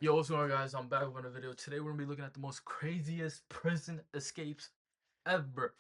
Yo, what's going on, guys? I'm back with another video. Today we're gonna be looking at the most craziest prison escapes ever.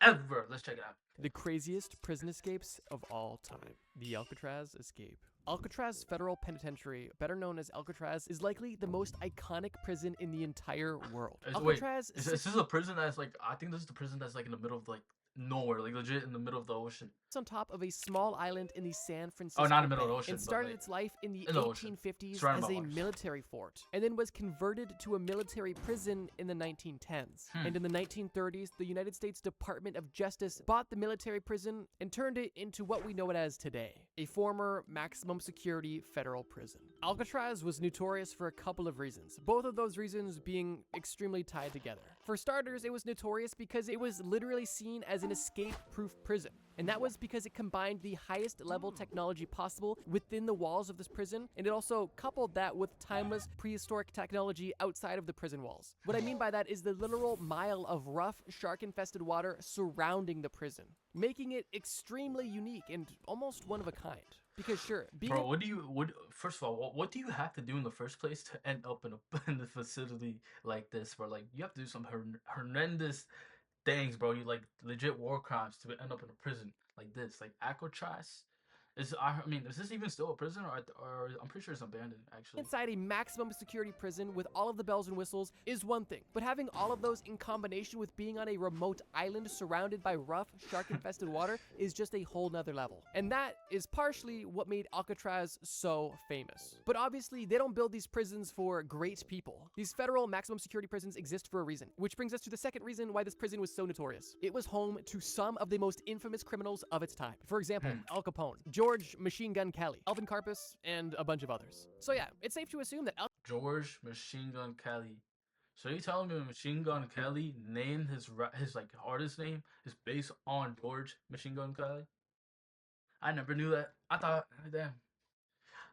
Ever. Let's check it out. The craziest prison escapes of all time. The Alcatraz escape. Alcatraz Federal Penitentiary, better known as Alcatraz, is likely the most iconic prison in the entire world. Alcatraz is this a prison that's like, I think this is the prison that's like in the middle of like nowhere, like legit in the middle of the ocean. It's on top of a small island in the San Francisco Oh, not in the middle Bay, of the ocean. and started like, its life in the in the ocean. 1850s Surrounded as by a waters. military fort, and then was converted to a military prison in the 1910s. And in the 1930s, the United States Department of Justice bought the military prison and turned it into what we know it as today, a former maximum security federal prison. Alcatraz was notorious for a couple of reasons, both of those reasons being extremely tied together. For starters, it was notorious because it was literally seen as an escape-proof prison. And that was because it combined the highest level technology possible within the walls of this prison, and it also coupled that with timeless prehistoric technology outside of the prison walls. What I mean by that is the literal mile of rough, shark-infested water surrounding the prison, making it extremely unique and almost one of a kind. Because sure, Bro, first of all, what do you have to do in the first place to end up in a facility like this, bro? Like, you have to do some horrendous things, bro. You like legit war crimes to end up in a prison like this. Like Alcatraz is this even still a prison, or I'm pretty sure it's abandoned actually. Inside a maximum security prison with all of the bells and whistles is one thing, but having all of those in combination with being on a remote island surrounded by rough, shark-infested water is just a whole nother level. And that is partially what made Alcatraz so famous. But obviously, they don't build these prisons for great people. These federal maximum security prisons exist for a reason, which brings us to the second reason why this prison was so notorious. It was home to some of the most infamous criminals of its time. For example, Al Capone, George Machine Gun Kelly, Alvin Karpus, and a bunch of others. So yeah, it's safe to assume that George Machine Gun Kelly. So you telling me Machine Gun Kelly named his like artist name is based on George Machine Gun Kelly? I never knew that. I thought, damn.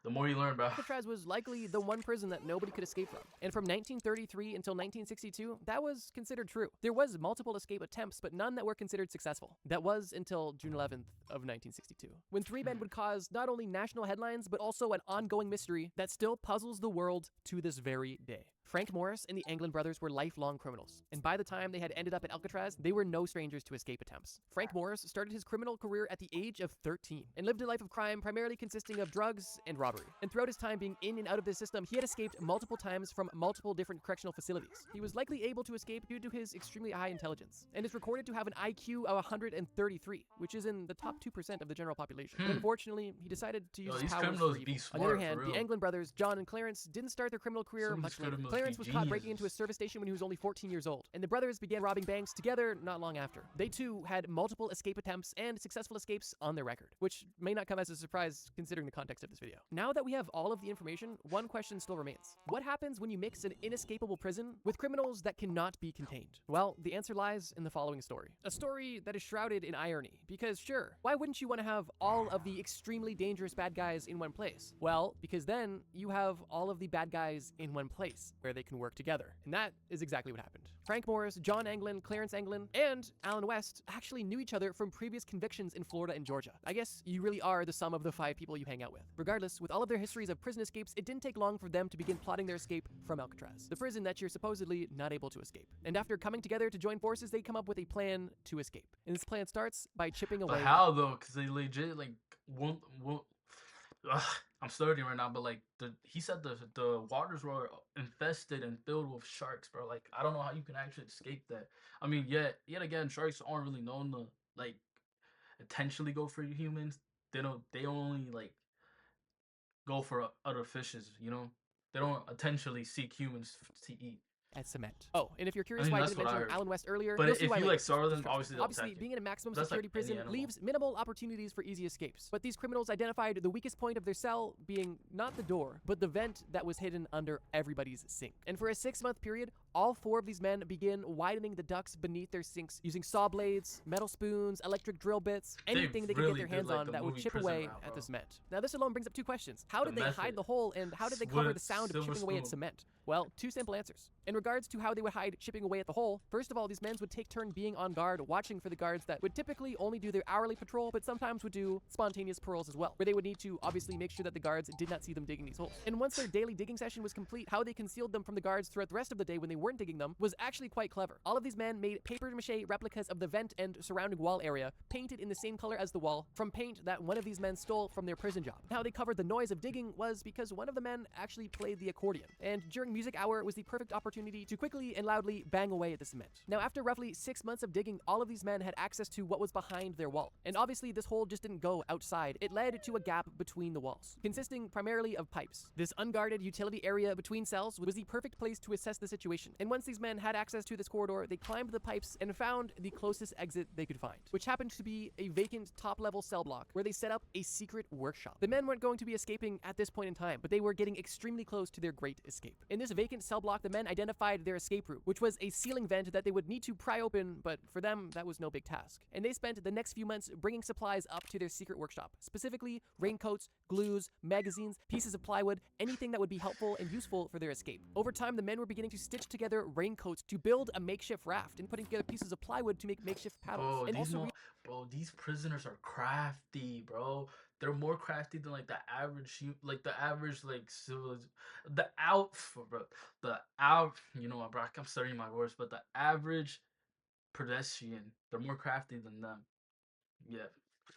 The more you learn, bro. Alcatraz was likely the one prison that nobody could escape from. And from 1933 until 1962, that was considered true. There was multiple escape attempts, but none that were considered successful. That was until June 11th of 1962, when three men would cause not only national headlines, but also an ongoing mystery that still puzzles the world to this very day. Frank Morris and the Anglin brothers were lifelong criminals, and by the time they had ended up at Alcatraz, they were no strangers to escape attempts. Frank Morris started his criminal career at the age of 13 and lived a life of crime primarily consisting of drugs and robbery. And throughout his time being in and out of the system, he had escaped multiple times from multiple different correctional facilities. He was likely able to escape due to his extremely high intelligence, and is recorded to have an IQ of 133, which is in the top 2% of the general population. But unfortunately, he decided to use his powers for evil. On the other hand, the Anglin brothers, John and Clarence, didn't start their criminal career much later. Clarence was caught breaking into a service station when he was only 14 years old, and the brothers began robbing banks together not long after. They too had multiple escape attempts and successful escapes on their record, which may not come as a surprise considering the context of this video. Now that we have all of the information, one question still remains. What happens when you mix an inescapable prison with criminals that cannot be contained? Well, the answer lies in the following story. A story that is shrouded in irony, because sure, why wouldn't you want to have all of the extremely dangerous bad guys in one place? Well, because then you have all of the bad guys in one place where they can work together. And that is exactly what happened. Frank Morris, John Anglin, Clarence Anglin, and Alan West actually knew each other from previous convictions in Florida and Georgia. I guess you really are the sum of the 5 people you hang out with. Regardless, with all of their histories of prison escapes, it didn't take long for them to begin plotting their escape from Alcatraz, the prison that you're supposedly not able to escape. And after coming together to join forces, they come up with a plan to escape. And this plan starts by chipping away. But how though? Because they legit like won't. I'm studying right now, but like he said the waters were infested and filled with sharks, bro. Like, I don't know how you can actually escape that. I mean, yet again, sharks aren't really known to like intentionally go for humans. They only like go for other fishes, you know? They don't intentionally seek humans to eat. At cement. Oh, and if you're curious why I didn't mention Alan West earlier, but you'll see if why you later. like startle them, obviously being in a maximum that's security like prison leaves minimal opportunities for easy escapes. But these criminals identified the weakest point of their cell being not the door, but the vent that was hidden under everybody's sink. And for a 6-month period, all 4 of these men begin widening the ducts beneath their sinks using saw blades, metal spoons, electric drill bits, anything they could get their hands on that would chip away at the cement. Now this alone brings up 2 questions. How did they hide the hole, and how did they cover the sound of chipping away at cement? Well, 2 simple answers. In regards to how they would hide chipping away at the hole, first of all, these men would take turn being on guard, watching for the guards that would typically only do their hourly patrol, but sometimes would do spontaneous patrols as well, where they would need to obviously make sure that the guards did not see them digging these holes. And once their daily digging session was complete, how they concealed them from the guards throughout the rest of the day when they weren't digging them was actually quite clever. All of these men made papier-mâché replicas of the vent and surrounding wall area, painted in the same color as the wall, from paint that one of these men stole from their prison job. How they covered the noise of digging was because one of the men actually played the accordion, and during music hour it was the perfect opportunity to quickly and loudly bang away at the cement. Now, after roughly 6 months of digging, all of these men had access to what was behind their wall. And obviously, this hole just didn't go outside. It led to a gap between the walls, consisting primarily of pipes. This unguarded utility area between cells was the perfect place to assess the situation. And once these men had access to this corridor, they climbed the pipes and found the closest exit they could find, which happened to be a vacant top-level cell block where they set up a secret workshop. The men weren't going to be escaping at this point in time, but they were getting extremely close to their great escape. In this vacant cell block, the men identified their escape route, which was a ceiling vent that they would need to pry open, but for them, that was no big task. And they spent the next few months bringing supplies up to their secret workshop, specifically raincoats, glues, magazines, pieces of plywood, anything that would be helpful and useful for their escape. Over time, the men were beginning to stitch together raincoats to build a makeshift raft and putting together pieces of plywood to make makeshift paddles. Bro, these prisoners are crafty, bro. They're more crafty than like the average, you know what, bro, I'm studying my words, but the average pedestrian, they're more crafty than them. Yeah.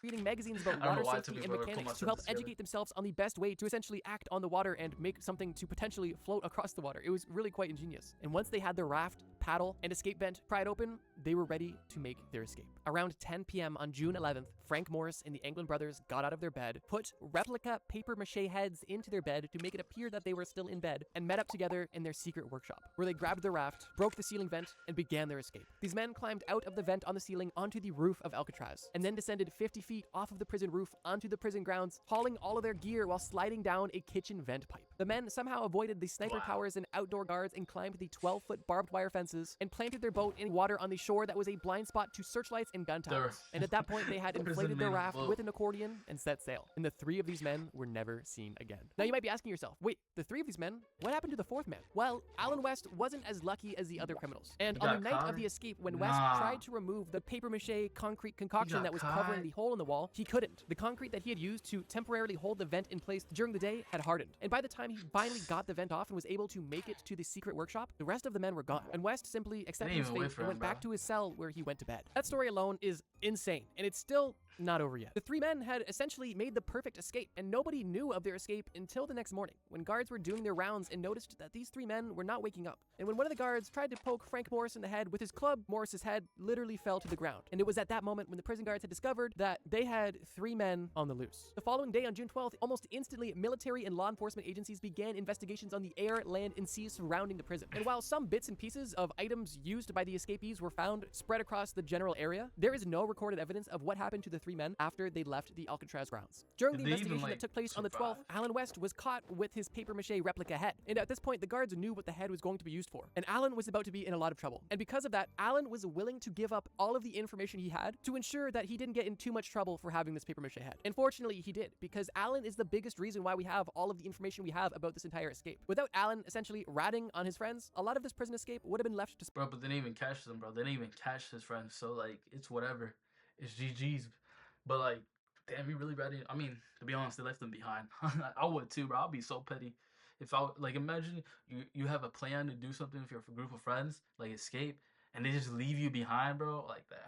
Reading magazines about water safety and mechanics to help educate themselves on the best way to essentially act on the water and make something to potentially float across the water. It was really quite ingenious. And once they had their raft, paddle, and escape vent pried open, they were ready to make their escape. Around 10 p.m. on June 11th, Frank Morris and the Anglin brothers got out of their bed, put replica papier-mâché heads into their bed to make it appear that they were still in bed, and met up together in their secret workshop, where they grabbed their raft, broke the ceiling vent, and began their escape. These men climbed out of the vent on the ceiling onto the roof of Alcatraz, and then descended 50 feet off of the prison roof onto the prison grounds, hauling all of their gear while sliding down a kitchen vent pipe. The men somehow avoided the sniper towers and outdoor guards and climbed the 12-foot barbed wire fences and planted their boat in water on the shore that was a blind spot to searchlights and gun towers. And at that point, they had inflated their raft with an accordion and set sail. And the 3 of these men were never seen again. Now you might be asking yourself, wait, the 3 of these men? What happened to the 4th man? Well, Alan West wasn't as lucky as the other criminals. And on the night of the escape, when West tried to remove the papier-mâché concrete concoction that was covering the hole in the wall, he couldn't. The concrete that he had used to temporarily hold the vent in place during the day had hardened. And by the time he finally got the vent off and was able to make it to the secret workshop, the rest of the men were gone. And West simply accepted his fate and went back to his cell where he went to bed. That story alone is insane, and it's still not over yet. The 3 men had essentially made the perfect escape, and nobody knew of their escape until the next morning, when guards were doing their rounds and noticed that these 3 men were not waking up. And when one of the guards tried to poke Frank Morris in the head with his club, Morris's head literally fell to the ground. And it was at that moment when the prison guards had discovered that they had 3 men on the loose. The following day, on June 12th, almost instantly, military and law enforcement agencies began investigations on the air, land, and sea surrounding the prison. And while some bits and pieces of items used by the escapees were found spread across the general area, there is no recorded evidence of what happened to the 3 men after they left the Alcatraz grounds. During the investigation that took place on the 12th, Alan West was caught with his papier-mâché replica head. And at this point, the guards knew what the head was going to be used for. And Alan was about to be in a lot of trouble. And because of that, Alan was willing to give up all of the information he had to ensure that he didn't get in too much trouble for having this papier-mâché head. And fortunately, he did, because Alan is the biggest reason why we have all of the information we have about this entire escape. Without Alan essentially ratting on his friends, a lot of this prison escape would have been left to... Bro, but they didn't even catch them, bro. They didn't even catch his friends. So, like, it's whatever. It's GG's. But, like, damn, you really ready? I mean, to be honest, they left them behind. I would too, bro. I'll be so petty. If I, like, imagine you have a plan to do something with your group of friends, like escape, and they just leave you behind, bro, like that.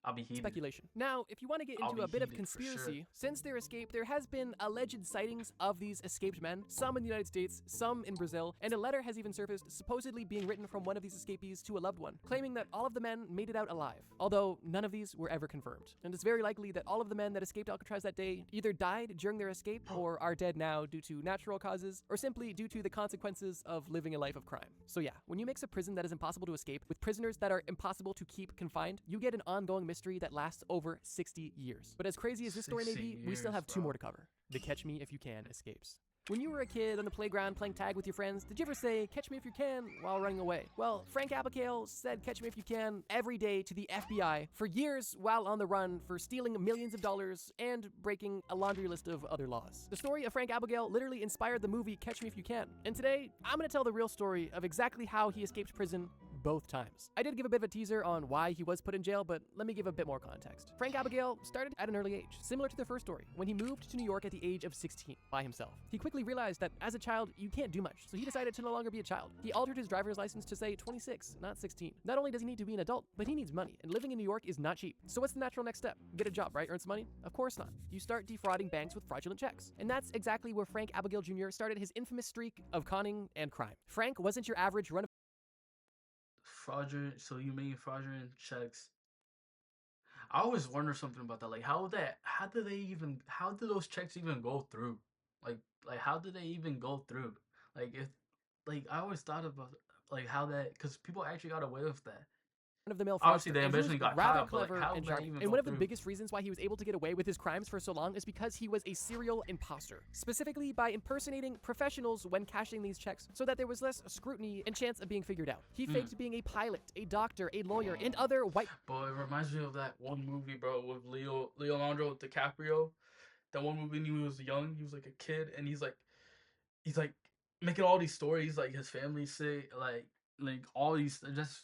I'll be heated. Speculation. Now, if you want to get into a bit of conspiracy, since their escape, there has been alleged sightings of these escaped men, some in the United States, some in Brazil, and a letter has even surfaced supposedly being written from one of these escapees to a loved one, claiming that all of the men made it out alive, although none of these were ever confirmed. And it's very likely that all of the men that escaped Alcatraz that day either died during their escape or are dead now due to natural causes, or simply due to the consequences of living a life of crime. So yeah, when you mix a prison that is impossible to escape with prisoners that are impossible to keep confined, you get an ongoing mystery that lasts over 60 years. But as crazy as this story may be, we still have 2 more to cover. The Catch Me If You Can escapes. When you were a kid on the playground playing tag with your friends, did you ever say, "Catch me if you can," while running away? Well, Frank Abagnale said "catch me if you can" every day to the FBI for years while on the run for stealing millions of dollars and breaking a laundry list of other laws. The story of Frank Abagnale literally inspired the movie Catch Me If You Can. And today, I'm gonna tell the real story of exactly how he escaped prison both times. I did give a bit of a teaser on why he was put in jail, but let me give a bit more context. Frank Abagnale started at an early age, similar to the first story, when he moved to New York at the age of 16 by himself. He quickly realized that as a child, you can't do much, so he decided to no longer be a child. He altered his driver's license to say 26, not 16. Not only does he need to be an adult, but he needs money, and living in New York is not cheap. So what's the natural next step? Get a job, right? Earn some money? Of course not. You start defrauding banks with fraudulent checks. And that's exactly where Frank Abagnale Jr. started his infamous streak of conning and crime. Frank wasn't your average run Fraudulent. So you mean fraudulent checks? I always wonder something about that. Like, how do those checks even go through? Like, how do they even go through? Like, if, like, I always thought about like how that, because people actually got away with that. of the mill Obviously, fraudster, they and he was eventually got rather caught, but like, clever how and did that sharp. even And go one of the through? biggest reasons why he was able to get away with his crimes for so long is because he was a serial imposter, specifically by impersonating professionals when cashing these checks so that there was less scrutiny and chance of being figured out. He faked being a pilot, a doctor, a lawyer, and other white... But it reminds me of that one movie, bro, with Leonardo DiCaprio. That one movie when he was young, he was like a kid, and he's like making all these stories, like his family say, like all these, just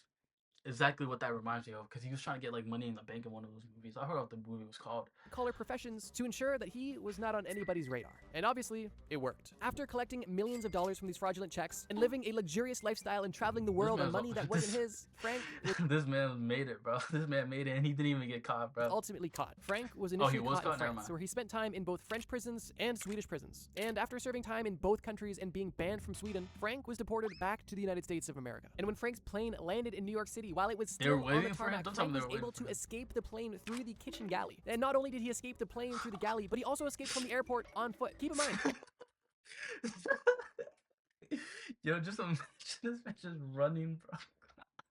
exactly what that reminds me of, because he was trying to get like money in the bank in one of those movies. I forgot what the movie was called. collar professions to ensure that he was not on anybody's radar. And obviously, it worked. After collecting millions of dollars from these fraudulent checks and living a luxurious lifestyle and traveling the world on money that wasn't his, Frank was This man made it, bro. This man made it, and he didn't even get caught, bro. ultimately caught. Frank was initially was caught in caught? Never France, mind. where he spent time in both French prisons and Swedish prisons. And after serving time in both countries and being banned from Sweden, Frank was deported back to the United States of America. And when Frank's plane landed in New York City, while it was They were still on the waiting for him? tarmac, Don't tell me Frank they was were able waiting to for him. escape the plane through the kitchen galley. And not only did he escape the plane through the galley, but he also escaped from the airport on foot. Keep in mind, Yo, just imagine this man just running, bro.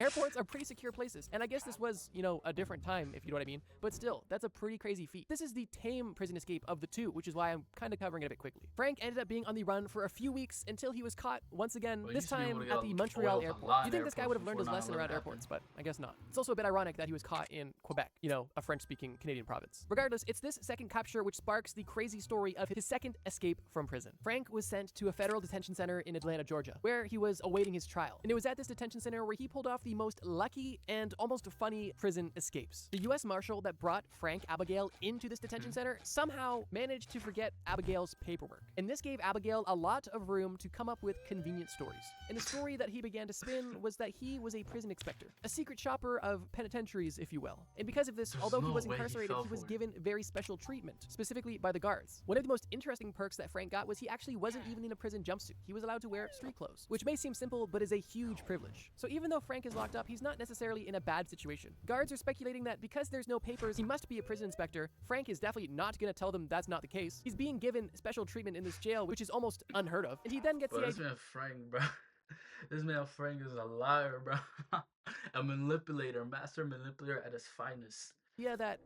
airports are pretty secure places, and I guess this was, a different time, if you know what I mean, but still, that's a pretty crazy feat. This is the tame prison escape of the two, which is why I'm kind of covering it a bit quickly. Frank ended up being on the run for a few weeks until he was caught once again, Well, this used to be able time to get at the Montreal oiled a airport. lot You'd in think this guy would have learned his airports lesson before around 9/11 airports, but I guess not. It's also a bit ironic that he was caught in Quebec, a French-speaking Canadian province. Regardless, it's this second capture which sparks the crazy story of his second escape from prison. Frank was sent to a federal detention center in Atlanta, Georgia, where he was awaiting his trial. And it was at this detention center where he pulled off the most lucky and almost funny prison escapes. The U.S. Marshal that brought Frank Abagnale into this detention center somehow managed to forget Abagnale's paperwork. And this gave Abagnale a lot of room to come up with convenient stories. And the story that he began to spin was that he was a prison inspector, a secret shopper of penitentiaries, if you will. And because of this, There's although he no was way he incarcerated, fell he was for it. given very special treatment, specifically by the guards. One of the most interesting perks that Frank got was he actually wasn't even in a prison jumpsuit. He was allowed to wear street clothes, which may seem simple, but is a huge privilege. So even though Frank is locked up, he's not necessarily in a bad situation. Guards are speculating that because there's no papers, he must be a prison inspector. Frank is definitely not going to tell them that's not the case. He's being given special treatment in this jail, which is almost unheard of. And he then gets Bro, the this idea man Frank, bro. This man Frank is a liar, bro. A manipulator, master manipulator at his finest. that,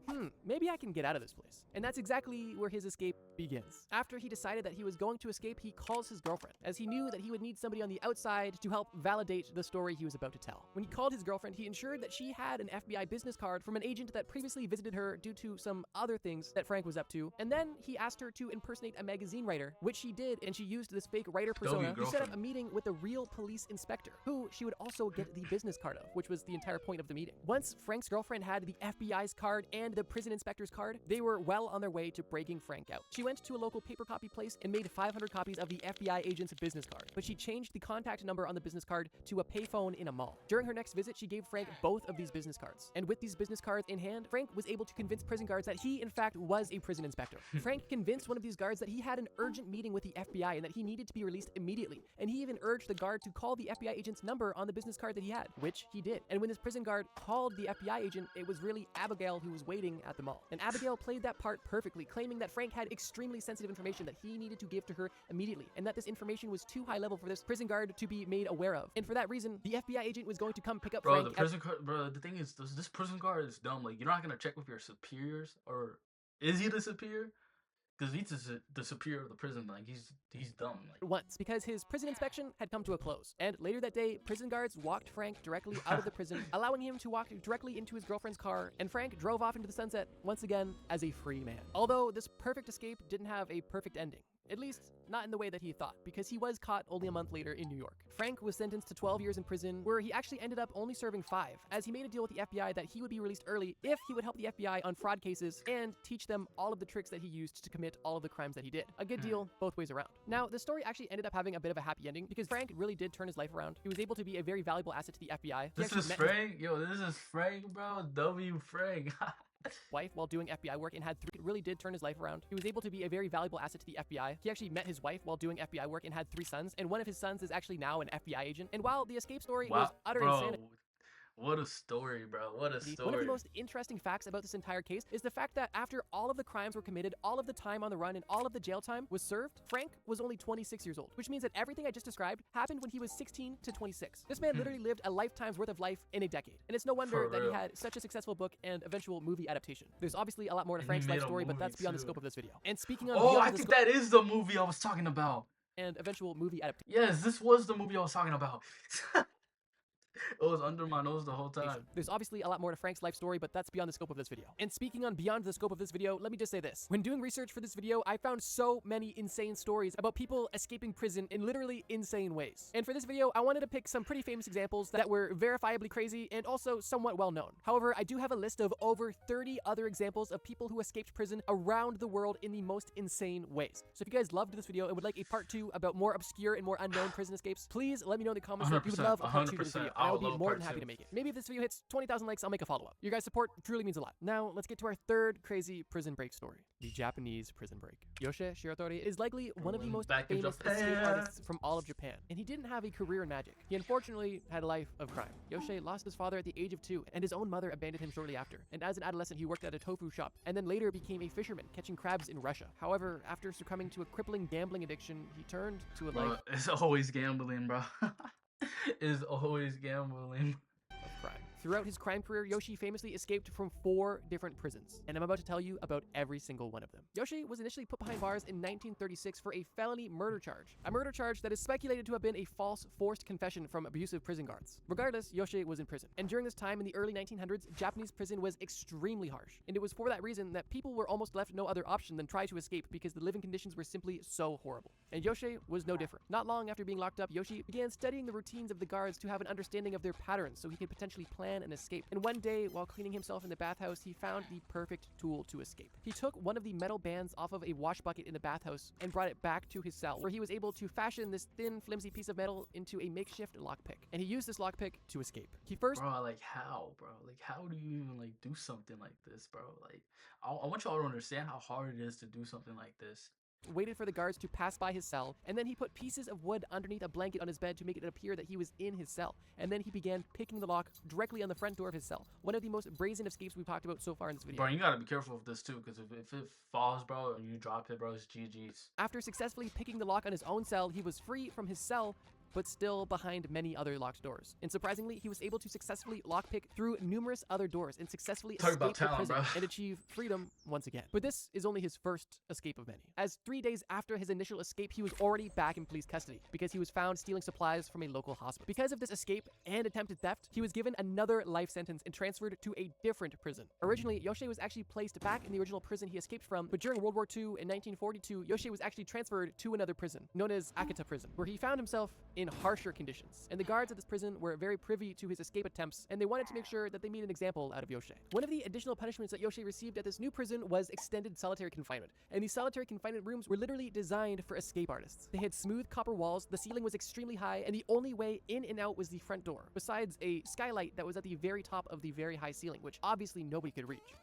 maybe I can get out of this place. And that's exactly where his escape begins. After he decided that he was going to escape, he calls his girlfriend, as he knew that he would need somebody on the outside to help validate the story he was about to tell. When he called his girlfriend, he ensured that she had an FBI business card from an agent that previously visited her due to some other things that Frank was up to. And then he asked her to impersonate a magazine writer, which she did, and she used this fake writer persona to set up a meeting with a real police inspector, who she would also get the business card of, which was the entire point of the meeting. Once Frank's girlfriend had the FBI's card and the prison inspector's card, they were well on their way to breaking Frank out. She went to a local paper copy place and made 500 copies of the FBI agent's business card, but she changed the contact number on the business card to a payphone in a mall. During her next visit, she gave Frank both of these business cards, and with these business cards in hand, Frank was able to convince prison guards that he, in fact, was a prison inspector. Frank convinced one of these guards that he had an urgent meeting with the FBI and that he needed to be released immediately, and he even urged the guard to call the FBI agent's number on the business card that he had, which he did. And when this prison guard called the FBI agent, it was really Abagnale who was waiting at the mall. And Abagnale played that part perfectly, claiming that Frank had extremely sensitive information that he needed to give to her immediately, and that this information was too high level for this prison guard to be made aware of. And for that reason, the FBI agent was going to come pick up Bro, Frank. the prison guard, bro, the thing is, this prison guard is dumb. Like, you're not gonna check with your superiors, or is he the superior? because he's the superior of the prison. Like he's dumb. Like once because his prison inspection had come to a close. And later that day, prison guards walked Frank directly out of the prison, allowing him to walk directly into his girlfriend's car, and Frank drove off into the sunset once again as a free man. Although this perfect escape didn't have a perfect ending. At least, not in the way that he thought, because he was caught only a month later in New York. Frank was sentenced to 12 years in prison, where he actually ended up only serving 5, as he made a deal with the FBI that he would be released early if he would help the FBI on fraud cases and teach them all of the tricks that he used to commit all of the crimes that he did. A good deal both ways around. Now, the story actually ended up having a bit of a happy ending, because Frank really did turn his life around. He was able to be a very valuable asset to the FBI. this is Frank, this is Frank, bro. W Frank. Wife while doing FBI work and had 3 really did turn his life around. He was able to be a very valuable asset to the FBI. He actually met his wife while doing FBI work and had 3 sons, and one of his sons is actually now an FBI agent. And while the escape story was utter insanity, what a story, bro. What a story. One of the most interesting facts about this entire case is the fact that after all of the crimes were committed, all of the time on the run, and all of the jail time was served, Frank was only 26 years old, which means that everything I just described happened when he was 16 to 26. This man literally lived a lifetime's worth of life in a decade. And it's no wonder that he had such a successful book and eventual movie adaptation. There's obviously a lot more to Frank's life story, but that's beyond the scope of this video. And speaking on I think that is the movie I was talking about. And eventual movie adaptation. Yes, this was the movie I was talking about. It was under my nose the whole time. There's obviously a lot more to Frank's life story, but that's beyond the scope of this video. And speaking on beyond the scope of this video, let me just say this. When doing research for this video, I found so many insane stories about people escaping prison in literally insane ways. And for this video, I wanted to pick some pretty famous examples that were verifiably crazy and also somewhat well known. However, I do have a list of over 30 other examples of people who escaped prison around the world in the most insane ways. So if you guys loved this video and would like a part 2 about more obscure and more unknown prison escapes, please let me know in the comments that you would love a part 2 to this video. I would be more than happy to make it. Maybe if this video hits 20,000 likes, I'll make a follow-up. Your guys' support truly means a lot. Now, let's get to our third crazy prison break story. The Japanese prison break. Yoshi Shiratori is likely one of the most famous escape artists from all of Japan, and he didn't have a career in magic. He unfortunately had a life of crime. Yoshi lost his father at the age of 2, and his own mother abandoned him shortly after. And as an adolescent, he worked at a tofu shop, and then later became a fisherman, catching crabs in Russia. However, after succumbing to a crippling gambling addiction, he turned to a life... It's always gambling, bro. It's always gambling. Crime. Throughout his crime career, Yoshi famously escaped from 4 different prisons, and I'm about to tell you about every single one of them. Yoshi was initially put behind bars in 1936 for a felony murder charge, a murder charge that is speculated to have been a false, forced confession from abusive prison guards. Regardless, Yoshi was in prison, and during this time in the early 1900s, Japanese prison was extremely harsh, and it was for that reason that people were almost left no other option than try to escape because the living conditions were simply so horrible. And Yoshi was no different. Not long after being locked up, Yoshi began studying the routines of the guards to have an understanding of their patterns so he could potentially plan an escape. And one day, while cleaning himself in the bathhouse, he found the perfect tool to escape. He took one of the metal bands off of a wash bucket in the bathhouse and brought it back to his cell, where he was able to fashion this thin, flimsy piece of metal into a makeshift lockpick. And he used this lockpick to escape. He first... Bro, like how, bro? Like how do you even like do something like this, bro? Like I want y'all to understand how hard it is to do something like this. Waited for the guards to pass by his cell, and then he put pieces of wood underneath a blanket on his bed to make it appear that he was in his cell. And then he began picking the lock directly on the front door of his cell. One of the most brazen escapes we've talked about so far in this video. Bro, you gotta be careful with this too, because if it falls, bro, and you drop it, bro, it's GG's. After successfully picking the lock on his own cell, he was free from his cell, but still behind many other locked doors. And surprisingly, he was able to successfully lockpick through numerous other doors and successfully escape the prison and achieve freedom once again. But this is only his first escape of many, as 3 days after his initial escape, he was already back in police custody because he was found stealing supplies from a local hospital. Because of this escape and attempted theft, he was given another life sentence and transferred to a different prison. Originally, Yoshi was actually placed back in the original prison he escaped from, but during World War II in 1942, Yoshi was actually transferred to another prison, known as Akita Prison, where he found himself in harsher conditions. And the guards at this prison were very privy to his escape attempts, and they wanted to make sure that they made an example out of Yoshi. One of the additional punishments that Yoshi received at this new prison was extended solitary confinement. And these solitary confinement rooms were literally designed for escape artists. They had smooth copper walls, the ceiling was extremely high, and the only way in and out was the front door, besides a skylight that was at the very top of the very high ceiling, which obviously nobody could reach.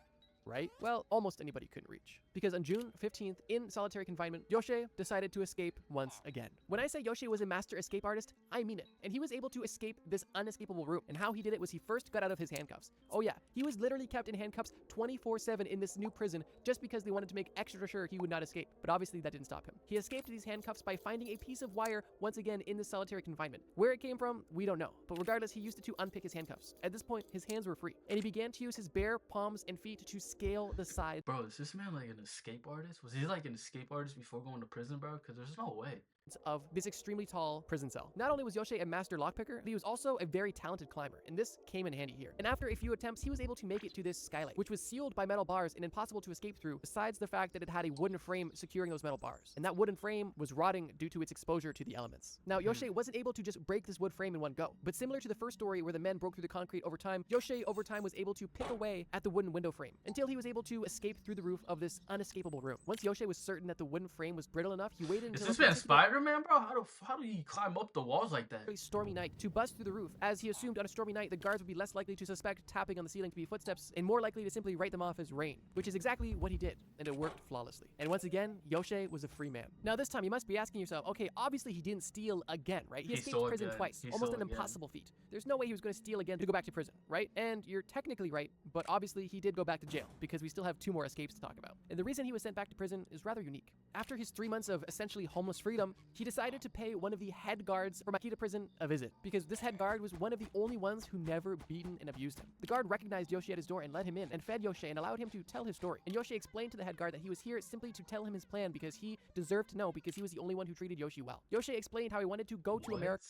Right? Well, almost anybody couldn't reach. Because on June 15th, in solitary confinement, Yoshi decided to escape once again. When I say Yoshi was a master escape artist, I mean it. And he was able to escape this unescapable room. And how he did it was he first got out of his handcuffs. Oh yeah, he was literally kept in handcuffs 24/7 in this new prison just because they wanted to make extra sure he would not escape. But obviously that didn't stop him. He escaped these handcuffs by finding a piece of wire once again in the solitary confinement. Where it came from, we don't know. But regardless, he used it to unpick his handcuffs. At this point, his hands were free. And he began to use his bare palms and feet to scale the sides Bro, is this man like an escape artist? Was he like an escape artist before going to prison, bro? Because there's no way. of this extremely tall prison cell. Not only was Yoshi a master lockpicker, but he was also a very talented climber, and this came in handy here. And after a few attempts, he was able to make it to this skylight, which was sealed by metal bars and impossible to escape through, besides the fact that it had a wooden frame securing those metal bars. And that wooden frame was rotting due to its exposure to the elements. Now, Yoshi wasn't able to just break this wood frame in one go, but similar to the first story where the men broke through the concrete over time, Yoshi over time was able to pick away at the wooden window frame until he was able to escape through the roof of this unescapable room. Once Yoshi was certain that the wooden frame was brittle enough, he waited until— Is this man Spider-Man, bro? How do you climb up the walls like that? A stormy night to bust through the roof, as he assumed on a stormy night the guards would be less likely to suspect tapping on the ceiling to be footsteps and more likely to simply write them off as rain, which is exactly what he did, and it worked flawlessly. And once again, Yoshi was a free man. Now this time you must be asking yourself, okay, obviously he didn't steal again, right? He escaped prison twice, almost an impossible feat. There's no way he was going to steal again to go back to prison, right? And you're technically right, but obviously he did go back to jail because we still have 2 more escapes to talk about. And the reason he was sent back to prison is rather unique. After his 3 months of essentially homeless freedom, he decided to pay one of the head guards from Akita prison a visit, because this head guard was one of the only ones who never beaten and abused him. The guard recognized Yoshi at his door and let him in and fed Yoshi and allowed him to tell his story. And Yoshi explained to the head guard that he was here simply to tell him his plan because he deserved to know, because he was the only one who treated Yoshi well. Yoshi explained how he wanted to go to America.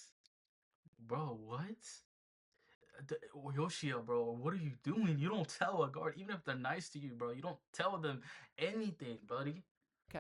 Bro, what? Yoshia, bro, what are you doing? You don't tell a guard, even if they're nice to you, bro. You don't tell them anything, buddy.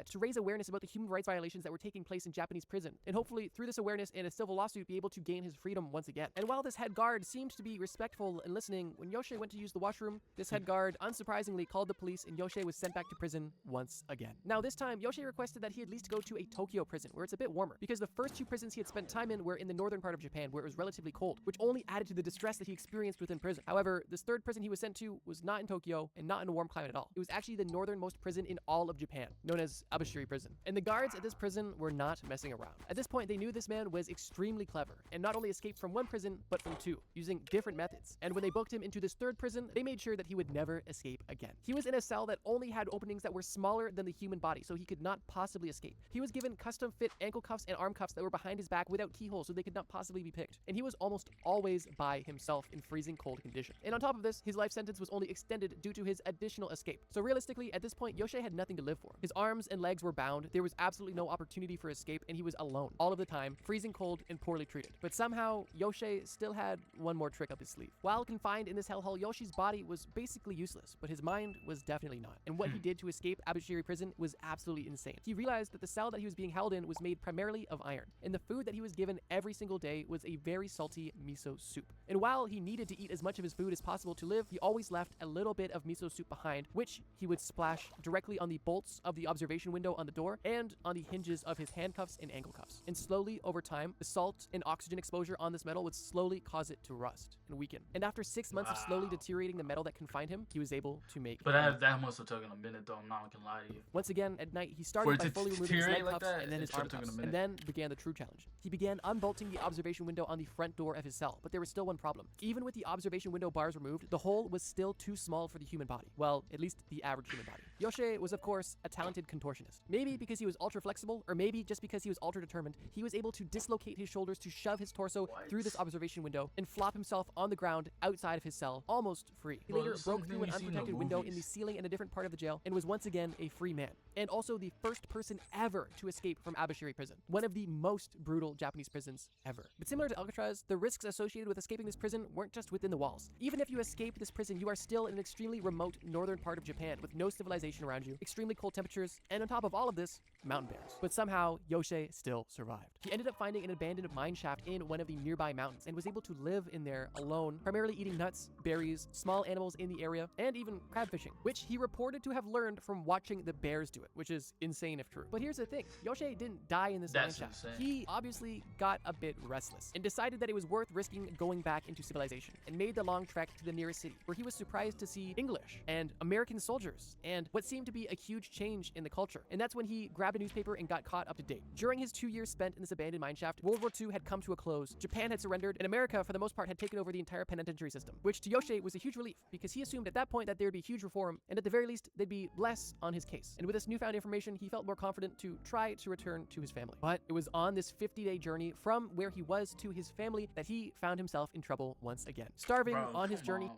To raise awareness about the human rights violations that were taking place in Japanese prison, and hopefully through this awareness and a civil lawsuit be able to gain his freedom once again. And while this head guard seemed to be respectful and listening, when Yoshi went to use the washroom, this head guard unsurprisingly called the police and Yoshi was sent back to prison once again. Now this time, Yoshi requested that he at least go to a Tokyo prison where it's a bit warmer, because the first 2 prisons he had spent time in were in the northern part of Japan where it was relatively cold, which only added to the distress that he experienced within prison. However, this 3rd prison he was sent to was not in Tokyo and not in a warm climate at all. It was actually the northernmost prison in all of Japan, known as Abashiri Prison. And the guards at this prison were not messing around. At this point, they knew this man was extremely clever and not only escaped from 1 prison, but from 2, using different methods. And when they booked him into this 3rd prison, they made sure that he would never escape again. He was in a cell that only had openings that were smaller than the human body, so he could not possibly escape. He was given custom fit ankle cuffs and arm cuffs that were behind his back without keyholes, so they could not possibly be picked. And he was almost always by himself in freezing cold conditions. And on top of this, his life sentence was only extended due to his additional escape. So realistically, at this point, Yoshi had nothing to live for. His arms and legs were bound. There was absolutely no opportunity for escape, and he was alone all of the time, freezing cold and poorly treated. But somehow, Yoshi still had one more trick up his sleeve. While confined in this hellhole, Yoshi's body was basically useless, but his mind was definitely not. And what he did to escape Abashiri prison was absolutely insane. He realized that the cell that he was being held in was made primarily of iron, and the food that he was given every single day was a very salty miso soup. And while he needed to eat as much of his food as possible to live, he always left a little bit of miso soup behind, which he would splash directly on the bolts of the observation window on the door and on the hinges of his handcuffs and ankle cuffs. And slowly, over time, the salt and oxygen exposure on this metal would slowly cause it to rust and weaken. And after 6 months of slowly deteriorating the metal that confined him, he was able to make— But that must have taken a minute, though. I'm not gonna lie to you. Once again, at night, he started by fully removing his leg cuffs and then his arm cuffs, and then began the true challenge. He began unbolting the observation window on the front door of his cell, but there was still one problem. Even with the observation window bars removed, the hole was still too small for the human body. Well, at least the average human body. Yoshi was, of course, a talented contortionist. Maybe because he was ultra flexible, or maybe just because he was ultra determined, he was able to dislocate his shoulders to shove his torso through this observation window and flop himself on the ground outside of his cell, almost free. He later broke through an unprotected window in the ceiling in a different part of the jail and was once again a free man, and also the first person ever to escape from Abashiri prison, one of the most brutal Japanese prisons ever. But similar to Alcatraz, the risks associated with escaping this prison weren't just within the walls. Even if you escape this prison, you are still in an extremely remote northern part of Japan with no civilization around you, extremely cold temperatures, and on top of all of this, mountain bears. But somehow, Yoshi still survived. He ended up finding an abandoned mine shaft in one of the nearby mountains and was able to live in there alone, primarily eating nuts, berries, small animals in the area, and even crab fishing, which he reported to have learned from watching the bears do it, which is insane if true. But here's the thing, Yoshi didn't die in this mine shaft. He obviously got a bit restless and decided that it was worth risking going back into civilization, and made the long trek to the nearest city, where he was surprised to see English and American soldiers and what seemed to be a huge change in the culture. And that's when he grabbed a newspaper and got caught up to date. During his 2 years spent in this abandoned mine shaft, World War II had come to a close, Japan had surrendered, and America, for the most part, had taken over the entire penitentiary system, which to Yoshi was a huge relief, because he assumed at that point that there would be huge reform, and at the very least, they'd be less on his case. And with this newfound information, he felt more confident to try to return to his family. But it was on this 50-day journey from where he was to his family that he found himself in trouble once again. Starving on his journey.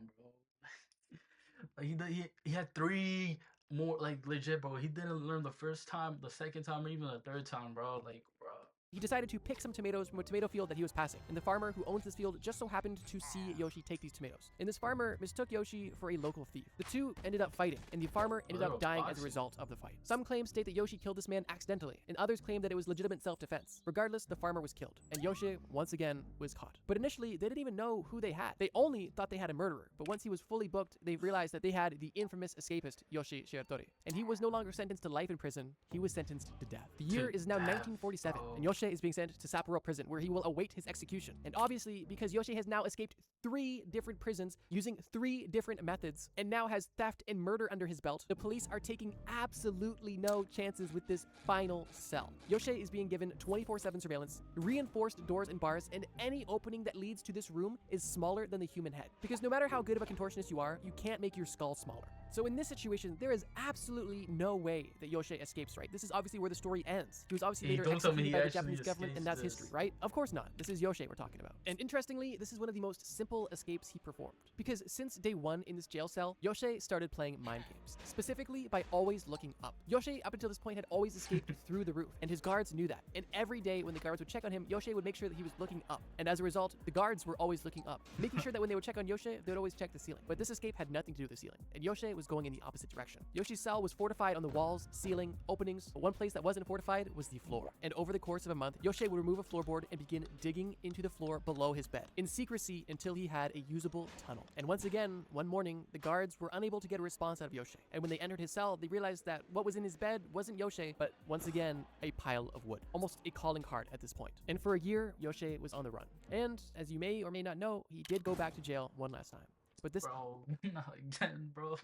Like he had three more, like, legit, bro. He didn't learn the first time, the second time, or even the third time, bro. Like, bro. He decided to pick some tomatoes from a tomato field that he was passing, and the farmer who owns this field just so happened to see Yoshi take these tomatoes. And this farmer mistook Yoshi for a local thief. The two ended up fighting, and the farmer ended up dying as a result of the fight. Some claims state that Yoshi killed this man accidentally, and others claim that it was legitimate self-defense. Regardless, the farmer was killed, and Yoshi, once again, was caught. But initially, they didn't even know who they had. They only thought they had a murderer, but once he was fully booked, they realized that they had the infamous escapist Yoshi Shiratori. And he was no longer sentenced to life in prison, he was sentenced to death. The year is now 1947, and Yoshi is being sent to Sapporo prison, where he will await his execution. And obviously, because Yoshi has now escaped 3 different prisons using 3 different methods, and now has theft and murder under his belt, the police are taking absolutely no chances with this final cell. Yoshi is being given 24/7 surveillance, reinforced doors and bars, and any opening that leads to this room is smaller than the human head. Because no matter how good of a contortionist you are, you can't make your skull smaller. So in this situation, there is absolutely no way that Yoshi escapes, right? This is obviously where the story ends. He was obviously later executed by the Japanese government, and that's history, right? Of course not. This is Yoshi we're talking about. And interestingly, this is one of the most simple escapes he performed. Because since day 1 in this jail cell, Yoshi started playing mind games, specifically by always looking up. Yoshi, up until this point, had always escaped through the roof, and his guards knew that. And every day when the guards would check on him, Yoshi would make sure that he was looking up. And as a result, the guards were always looking up, making sure that when they would check on Yoshi, they would always check the ceiling. But this escape had nothing to do with the ceiling, and Yoshi was going in the opposite direction. Yoshi's cell was fortified on the walls, ceiling, openings, but one place that wasn't fortified was the floor. And over the course of a month, Yoshi would remove a floorboard and begin digging into the floor below his bed, in secrecy until he had a usable tunnel. And once again, one morning, the guards were unable to get a response out of Yoshi. And when they entered his cell, they realized that what was in his bed wasn't Yoshi, but once again, a pile of wood. Almost a calling card at this point. And for a year, Yoshi was on the run. And as you may or may not know, he did go back to jail one last time. But this Bro, not again, bro.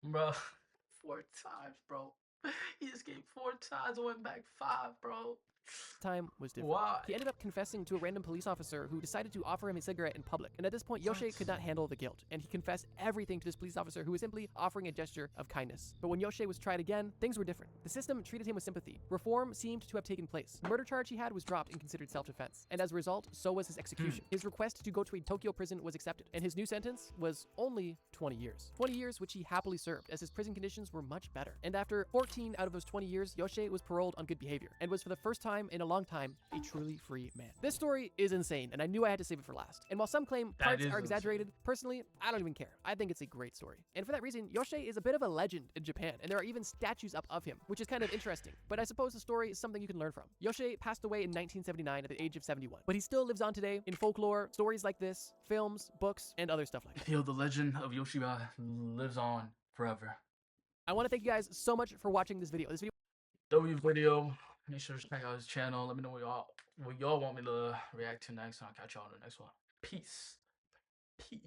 Bro, 4 times, bro. He escaped 4 times and went back 5, bro. time was different. Why? He ended up confessing to a random police officer who decided to offer him a cigarette in public. And at this point, Yoshi could not handle the guilt, and he confessed everything to this police officer who was simply offering a gesture of kindness. But when Yoshi was tried again, things were different. The system treated him with sympathy. Reform seemed to have taken place. The murder charge he had was dropped and considered self-defense. And as a result, so was his execution. His request to go to a Tokyo prison was accepted, and his new sentence was only 20 years. 20 years which he happily served, as his prison conditions were much better. And after 14 out of those 20 years, Yoshi was paroled on good behavior, and was for the first time in a long time a truly free man. This story is insane, and I knew I had to save it for last. And while some claim parts are exaggerated, personally, I don't even care. I think it's a great story. And for that reason, Yoshi is a bit of a legend in Japan, and there are even statues up of him, which is kind of interesting. But I suppose the story is something you can learn from. Yoshi passed away in 1979 at the age of 71, but he still lives on today in folklore, stories like this, films, books, and other stuff like that. Yo, the legend of Yoshiba lives on forever. I want to thank you guys so much for watching this video. Video. Make sure to check out his channel. Let me know what y'all want me to react to next, and I'll catch y'all on the next one. Peace. Peace.